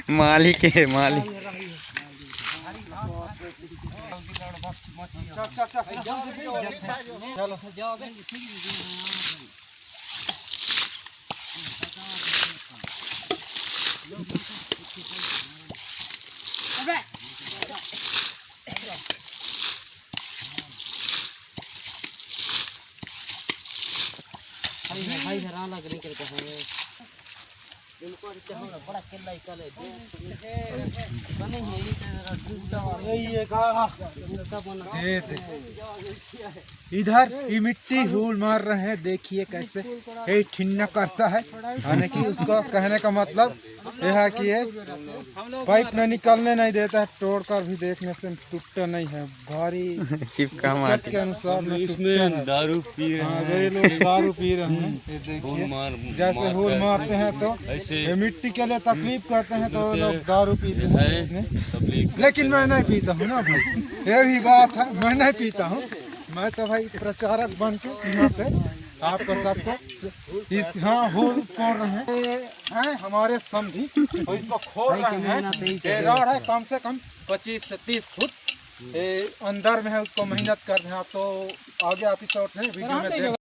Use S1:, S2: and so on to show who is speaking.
S1: मालिक है मालिक।
S2: भाई हरा लग नहीं करता है इनको बड़ा किला ही कले बने हैं ये का
S3: इधर ये मिट्टी हूल मार रहे हैं, देखिए कैसे ये ठिन्ना करता है। यानी कि उसका कहने का मतलब यह है कि ये पाइप में निकलने नहीं देता है, तोड़कर भी देखने से टूटता नहीं है। भारी
S1: चिपका
S3: दिक्कत के अनुसार में
S4: इसमें दारू पी रहे हैं,
S3: ये लोग दारू पी रहे हैं। ये देखिए जैसे हूल मारते हैं तो ये मिट्टी के लिए तकलीफ करते हैं तो लोग दारू पीते हैं। लेकिन मैं नहीं पीता हूँ ना भाई, ये भी बात है, मैं नहीं पीता हूँ। मैं तो भाई प्रचारक बन के यहाँ पे आपको सबको हाँ हूल तोड़ रहे हैं हमारे समझी, और इसको खोल रहे हैं। ये रॉड है कम से कम 25 से 30 फुट अंदर में है, उसको मेहनत कर रहे हैं। आप तो आगे एपिसोड है वीडियो में देख